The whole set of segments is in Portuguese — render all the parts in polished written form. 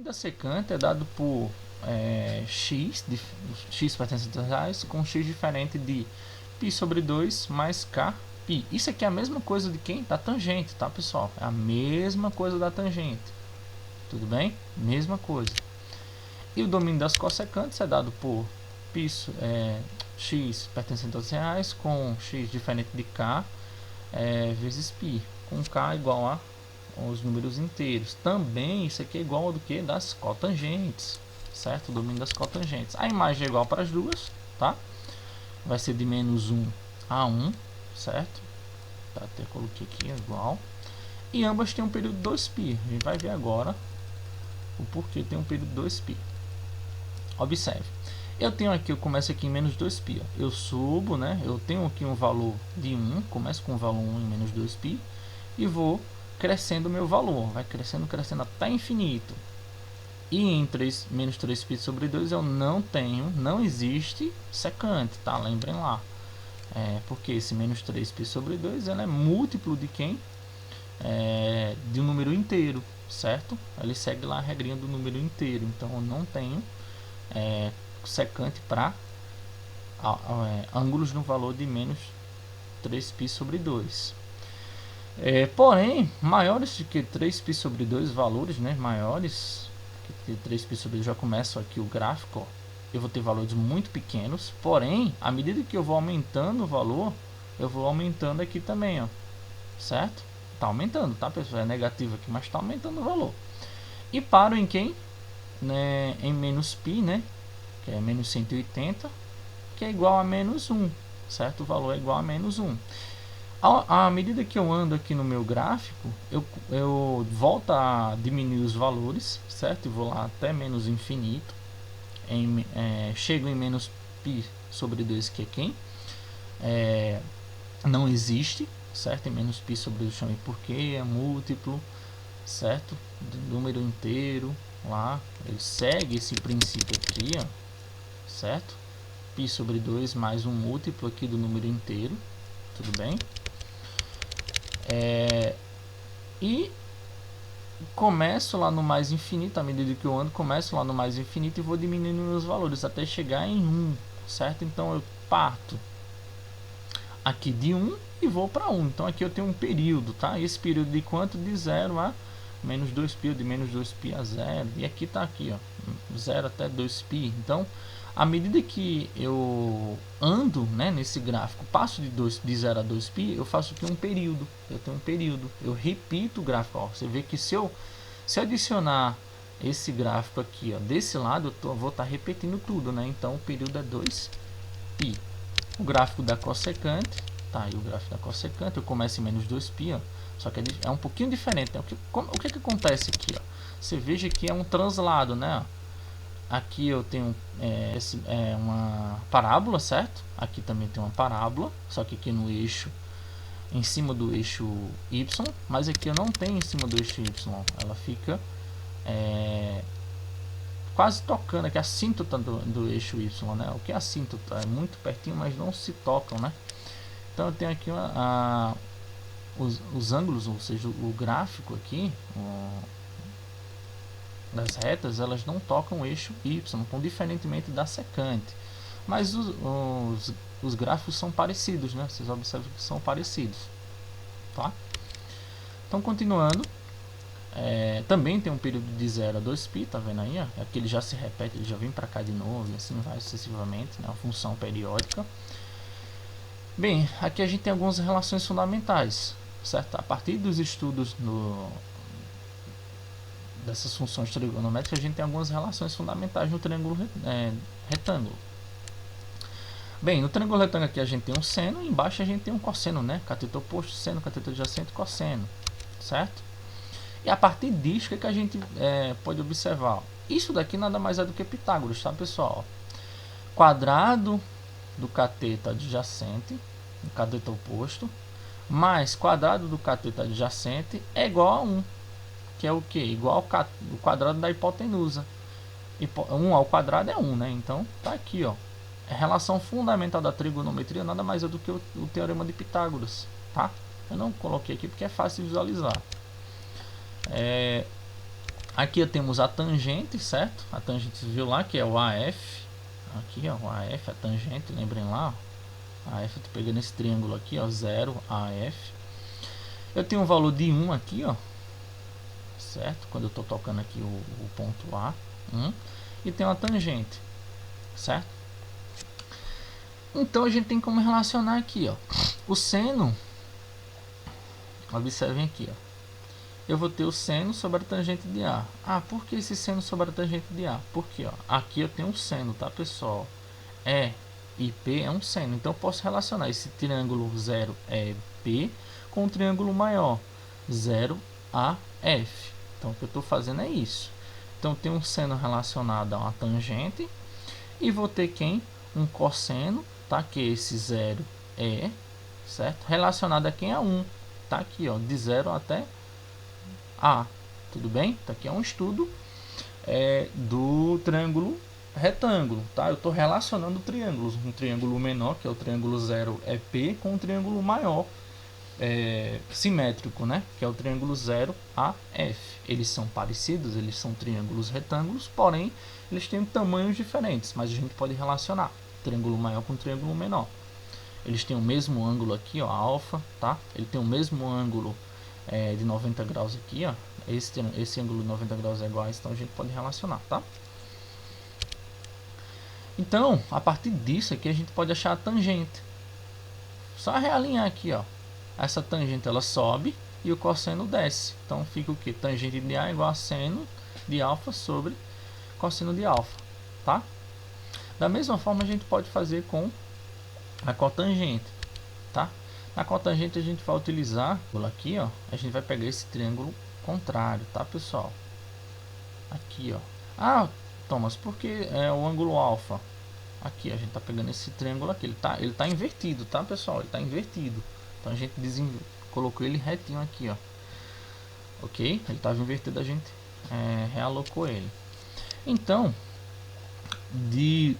da secante é dado por x pertencente a reais com x diferente de π sobre 2 mais k π. Isso aqui é a mesma coisa de quem? Da tangente, tá, pessoal? É a mesma coisa da tangente. Tudo bem? Mesma coisa. E o domínio das cossecantes é dado por x pertencente aos reais com x diferente de k vezes π, com k igual a os números inteiros. Também isso aqui é igual ao do que? Das cotangentes, certo? O domínio das cotangentes. A imagem é igual para as duas, tá? Vai ser de menos 1 a 1, certo? Tá, até coloquei aqui igual. E ambas têm um período 2π. A gente vai ver agora o porquê tem um período 2π. Observe. Eu tenho aqui, eu começo aqui em menos 2π. Ó. Eu subo, né? Eu tenho aqui um valor de 1, começo com o valor 1 em menos 2π e vou crescendo o meu valor, vai crescendo, crescendo até infinito. E em menos 3π sobre 2 eu não existe secante, tá? Lembrem lá. Porque esse menos 3π sobre 2 ele é múltiplo de quem? De um número inteiro, certo? Ele segue lá a regrinha do número inteiro, então eu não tenho secante para ângulos no valor de menos 3π sobre 2. Porém, maiores do que 3π sobre 2 valores, né, maiores que 3π sobre 2, já começa aqui o gráfico, ó, eu vou ter valores muito pequenos, porém, à medida que eu vou aumentando o valor, eu vou aumentando aqui também, ó, certo? Tá aumentando, tá, pessoal? É negativo aqui, mas tá aumentando o valor. E paro em quem? Né, em menos π, né, que é menos 180, que é igual a menos 1, certo? O valor é igual a menos 1. À medida que eu ando aqui no meu gráfico, eu volto a diminuir os valores, certo? E vou lá até menos infinito. Chego em menos π sobre 2, que é quem? Não existe, certo? Em menos π sobre 2 chame porque é múltiplo, certo? Do número inteiro, lá. Ele segue esse princípio aqui, ó, certo? π sobre 2 mais um múltiplo aqui do número inteiro, tudo bem? E começo lá no mais infinito, à medida que eu ando, começo lá no mais infinito e vou diminuindo meus valores até chegar em 1, certo? Então eu parto aqui de 1 e vou para 1. Então aqui eu tenho um período, tá? Esse período de quanto? De 0 a menos 2π, de menos 2π a 0. E aqui tá aqui, ó, 0 até 2π. Então, à medida que eu ando, né, nesse gráfico, passo de 0 a 2π, eu faço aqui um período. Eu tenho um período. Eu repito o gráfico. Ó. Você vê que se eu adicionar esse gráfico aqui, ó, desse lado, eu vou estar repetindo tudo, né? Então o período é 2π. O gráfico da cossecante, tá aí o gráfico da cossecante, eu começo em menos 2π, ó, só que é um pouquinho diferente. Né? O que acontece aqui? Ó? Você veja que é um translado, né? Aqui eu tenho uma parábola, certo? Aqui também tem uma parábola, só que aqui no eixo, em cima do eixo Y, mas aqui eu não tenho em cima do eixo Y, ela fica quase tocando aqui, a assíntota do eixo Y, né? O que é assíntota? É muito pertinho, mas não se tocam, né? Então eu tenho aqui os ângulos, ou seja, o gráfico aqui, das retas, elas não tocam o eixo Y, diferentemente da secante. Mas os gráficos são parecidos, né? Vocês observam que são parecidos, tá? Então, continuando, também tem um período de 0 a 2π, tá vendo aí? Ó? Aqui ele já se repete, ele já vem para cá de novo e assim vai sucessivamente, né? Uma função periódica. Bem, aqui a gente tem algumas relações fundamentais, certo? A partir dos estudos dessas funções trigonométricas, a gente tem algumas relações fundamentais no triângulo retângulo. Bem, no triângulo retângulo aqui a gente tem um seno, e embaixo a gente tem um cosseno, né? Cateto oposto, seno, cateto adjacente, cosseno, certo? E a partir disso, o que a gente pode observar? Isso daqui nada mais é do que Pitágoras, tá, pessoal? Quadrado do cateto adjacente, do cateto oposto, mais quadrado do cateto adjacente é igual a 1. Que é o que? Igual ao quadrado da hipotenusa. 1 ao quadrado é 1, né? Então, tá aqui, ó. A relação fundamental da trigonometria nada mais é do que o teorema de Pitágoras, tá? Eu não coloquei aqui porque é fácil de visualizar. Aqui temos a tangente, certo? A tangente viu lá que é o AF. Aqui, ó, o AF, a tangente, lembrem lá, ó. AF, eu tô pegando esse triângulo aqui, ó, 0, AF. Eu tenho um valor de 1 aqui, ó, certo? Quando eu tô tocando aqui o ponto A, 1. E tem uma tangente, certo? Então a gente tem como relacionar aqui, ó, o seno. Observem aqui, ó. Eu vou ter o seno sobre a tangente de A. Ah, por que esse seno sobre a tangente de A? Porque, ó, aqui eu tenho um seno, tá, pessoal? E e P é um seno. Então eu posso relacionar esse triângulo 0EP com um triângulo maior, 0AF. Então o que eu estou fazendo é isso. Então eu tenho um seno relacionado a uma tangente e vou ter quem? Um cosseno, tá? Que é esse 0E, certo? Relacionado a quem? A 1. Tá aqui, ó, de 0 até A. Tudo bem? Então aqui é um estudo do triângulo retângulo, tá? Eu estou relacionando triângulos, um triângulo menor, que é o triângulo 0EP, com um triângulo maior, simétrico, né? Que é o triângulo 0AF. Eles são parecidos, eles são triângulos retângulos, porém eles têm tamanhos diferentes, mas a gente pode relacionar triângulo maior com triângulo menor. Eles têm o mesmo ângulo aqui, ó, alfa, tá? Ele tem o mesmo ângulo de 90 graus aqui, ó. Esse ângulo de 90 graus é igual, então a gente pode relacionar, tá? Então, a partir disso aqui a gente pode achar a tangente. Só realinhar aqui, ó. Essa tangente ela sobe e o cosseno desce. Então fica o que? Tangente de A igual a seno de alfa sobre cosseno de alfa, tá? Da mesma forma a gente pode fazer com a cotangente, tá? Na cotangente a gente vai utilizar aqui, ó. A gente vai pegar esse triângulo contrário, tá, pessoal? Aqui, ó. Ah, Thomas, por que é o ângulo alfa? Aqui a gente tá pegando esse triângulo aqui, ele tá invertido, tá, pessoal? Ele tá invertido. Então a gente colocou ele retinho aqui, ó. Ok? Ele estava invertido, a gente realocou ele. Então, de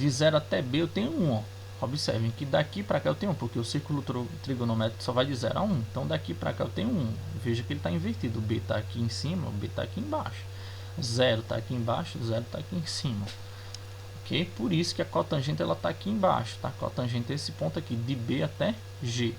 0 até B eu tenho 1, ó. Observem que daqui para cá eu tenho 1, porque o círculo trigonométrico só vai de 0 a 1. Então daqui para cá eu tenho 1. Veja que ele está invertido. O B está aqui em cima, o B está aqui embaixo. 0 está aqui embaixo, 0 está aqui em cima. Ok? Por isso que a cotangente ela está aqui embaixo. Tá? A cotangente é esse ponto aqui, de B até G.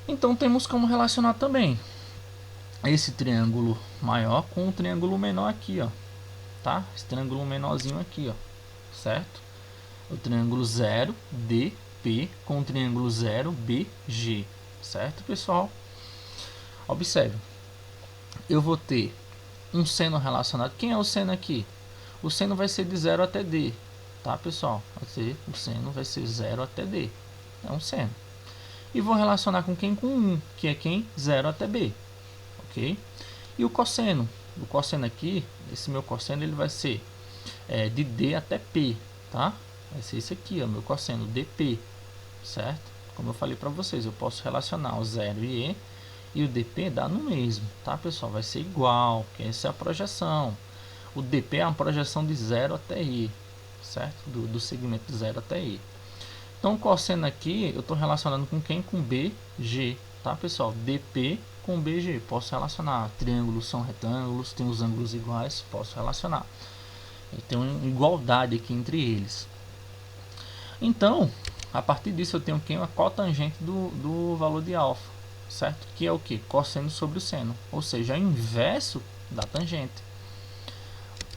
Então temos como relacionar também esse triângulo maior com o triângulo menor aqui, ó. Tá? Esse triângulo menorzinho aqui, ó. Certo? O triângulo 0DP com o triângulo 0BG, certo, pessoal? Observe, eu vou ter um seno relacionado. Quem é o seno aqui? O seno vai ser de 0 até D, tá, pessoal? O seno vai ser 0 até D, é um seno. E vou relacionar com quem? Com 1, que é quem? 0 até B, ok? E o cosseno? O cosseno aqui, esse meu cosseno, ele vai ser de D até P, tá? Vai ser esse aqui, ó, meu cosseno dp, certo? Como eu falei para vocês, eu posso relacionar o 0 e o dp dá no mesmo, tá, pessoal? Vai ser igual, que essa é a projeção. O dp é uma projeção de 0 até i, certo? Do segmento de 0 até i. Então, o cosseno aqui, eu estou relacionando com quem? Com bg, tá, pessoal? dp com bg. Posso relacionar. Triângulos são retângulos, tem os ângulos iguais, posso relacionar. Tem uma igualdade aqui entre eles. Então, a partir disso eu tenho aqui uma cotangente do valor de alfa, certo? Que é o que? Cosseno sobre o seno, ou seja, é o inverso da tangente.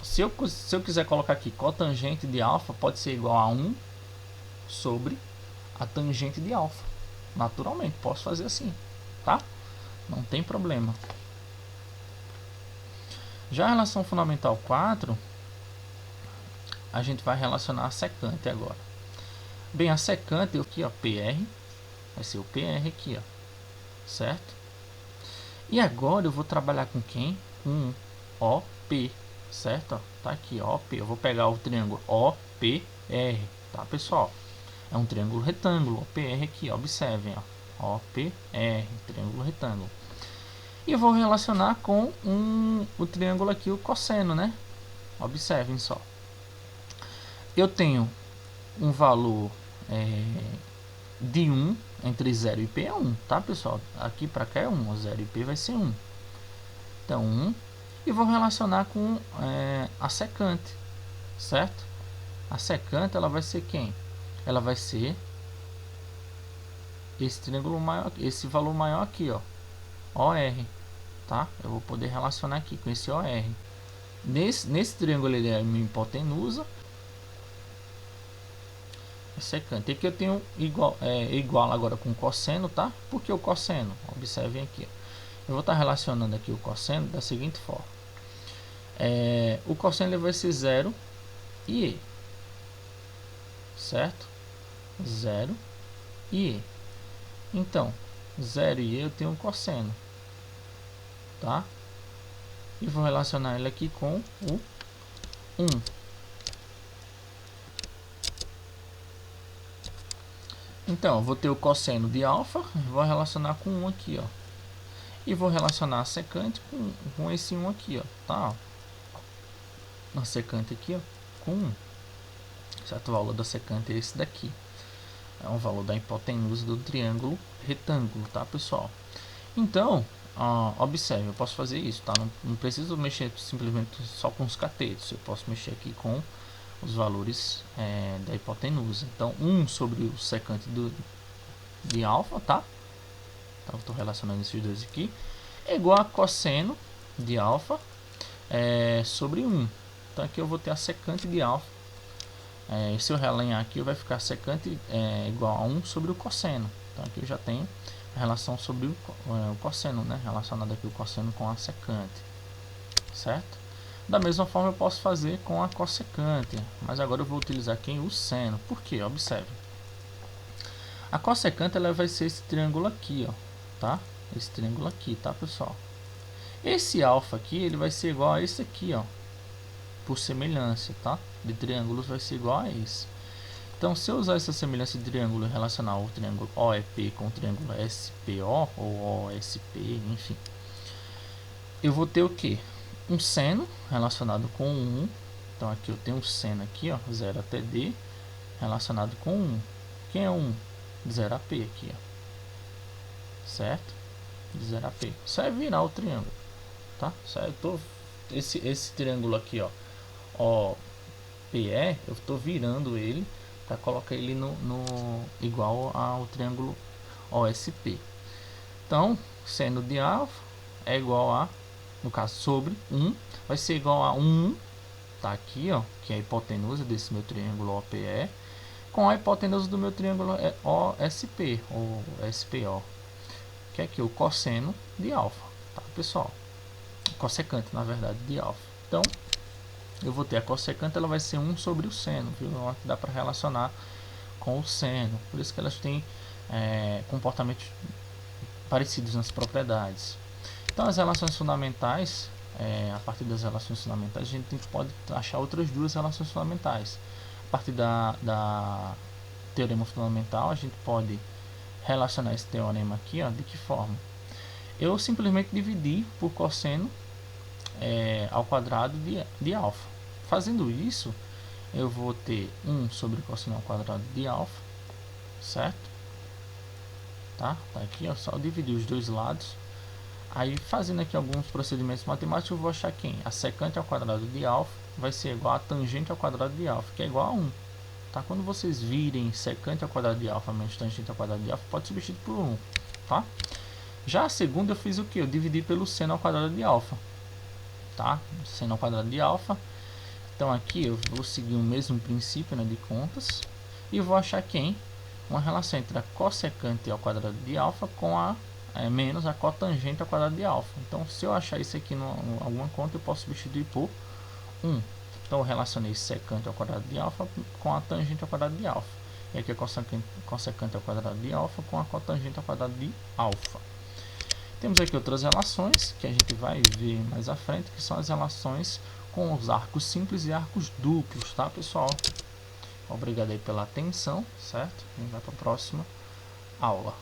Se eu quiser colocar aqui cotangente de alfa, pode ser igual a 1 sobre a tangente de alfa. Naturalmente, posso fazer assim, tá? Não tem problema. Já a relação fundamental 4, a gente vai relacionar a secante agora. Bem, a secante aqui, ó, PR, vai ser o PR aqui, ó, certo? E agora eu vou trabalhar com quem? Com OP, certo? Ó, tá aqui, OP. Eu vou pegar o triângulo OPR, tá, pessoal? É um triângulo retângulo, OPR aqui, observem, ó, OPR, triângulo retângulo. E eu vou relacionar com o triângulo aqui, o cosseno, né? Observem só. Eu tenho um valor de 1 entre 0 e P é 1, tá, pessoal? Aqui para cá é 1, o 0 e P vai ser 1. Então, 1 e vou relacionar com a secante, certo? A secante ela vai ser quem? Ela vai ser esse triângulo maior, esse valor maior aqui, ó, OR, tá? Eu vou poder relacionar aqui com esse OR. Nesse triângulo ele é minha hipotenusa, é secante. Aqui eu tenho igual agora com cosseno, tá? Por que o cosseno? Observem aqui, ó. Eu vou estar relacionando aqui o cosseno da seguinte forma. O cosseno ele vai ser 0 e E, certo? 0 e E. Então, 0 e E eu tenho um cosseno, tá? E vou relacionar ele aqui com o 1. Então, eu vou ter o cosseno de alfa, vou relacionar com 1 aqui, ó. E vou relacionar a secante com esse 1 aqui, ó, tá? A secante aqui, ó, com 1. Certo? O valor da secante é esse daqui. É o valor da hipotenusa do triângulo retângulo, tá, pessoal? Então, observe, eu posso fazer isso, tá? Não preciso mexer simplesmente só com os catetos. Eu posso mexer aqui com os valores da hipotenusa. Então, 1 sobre o secante de alfa, tá? Então, estou relacionando esses dois aqui. É igual a cosseno de alfa sobre 1. Então, aqui eu vou ter a secante de alfa. Se eu realinhar aqui, vai ficar secante igual a 1 sobre o cosseno. Então, aqui eu já tenho a relação sobre o cosseno, né? Relacionado aqui o cosseno com a secante, certo? Da mesma forma, eu posso fazer com a cossecante. Mas agora eu vou utilizar aqui o seno. Por quê? Observe. A cossecante ela vai ser esse triângulo aqui, ó, tá? Esse triângulo aqui, tá, pessoal? Esse alfa aqui, ele vai ser igual a esse aqui, ó, por semelhança, tá? De triângulos vai ser igual a esse. Então, se eu usar essa semelhança de triângulo e relacionar o triângulo OEP com o triângulo SPO ou OSP, enfim, eu vou ter o que? Um seno relacionado com 1. Então, aqui eu tenho um seno aqui, ó, 0 até D, relacionado com 1. Quem é 1? De 0 a P aqui, ó. Certo? De 0 a P. Isso é virar o triângulo, tá? Esse triângulo aqui, ó, OPE, eu estou virando ele para colocar ele no igual ao triângulo OSP. Então, seno de alfa é igual a, no caso, sobre 1, vai ser igual a 1, tá aqui, ó, que é a hipotenusa desse meu triângulo OPE, com a hipotenusa do meu triângulo OSP, ou SPO, que é aqui o cosseno de alfa, tá, pessoal? Cossecante, na verdade, de alfa. Então, eu vou ter a cossecante, ela vai ser 1 sobre o seno, viu? Dá para relacionar com o seno, por isso que elas têm comportamentos parecidos nas propriedades. Então, as relações fundamentais, a partir das relações fundamentais, a gente pode achar outras duas relações fundamentais. A partir da teorema fundamental, a gente pode relacionar esse teorema aqui, ó, de que forma? Eu simplesmente dividi por cosseno ao quadrado de alfa. Fazendo isso, eu vou ter 1 sobre cosseno ao quadrado de alfa, certo? Tá aqui, ó, só dividir os dois lados. Aí, fazendo aqui alguns procedimentos matemáticos, eu vou achar quem? A secante ao quadrado de alfa vai ser igual a tangente ao quadrado de alfa, que é igual a 1. Tá? Quando vocês virem secante ao quadrado de alfa menos tangente ao quadrado de alfa, pode substituir por 1. Tá? Já a segunda eu fiz o que? Eu dividi pelo seno ao quadrado de alfa. Tá? Seno ao quadrado de alfa. Então aqui eu vou seguir o mesmo princípio, né, de contas. E vou achar quem? Uma relação entre a cossecante ao quadrado de alfa com a menos a cotangente ao quadrado de alfa. Então, se eu achar isso aqui em alguma conta, eu posso substituir por 1. Então, eu relacionei secante ao quadrado de alfa com a tangente ao quadrado de alfa. E aqui a cossecante ao quadrado de alfa com a cotangente ao quadrado de alfa. Temos aqui outras relações que a gente vai ver mais à frente, que são as relações com os arcos simples e arcos duplos, tá, pessoal? Obrigado aí pela atenção, certo? A gente vai para a próxima aula.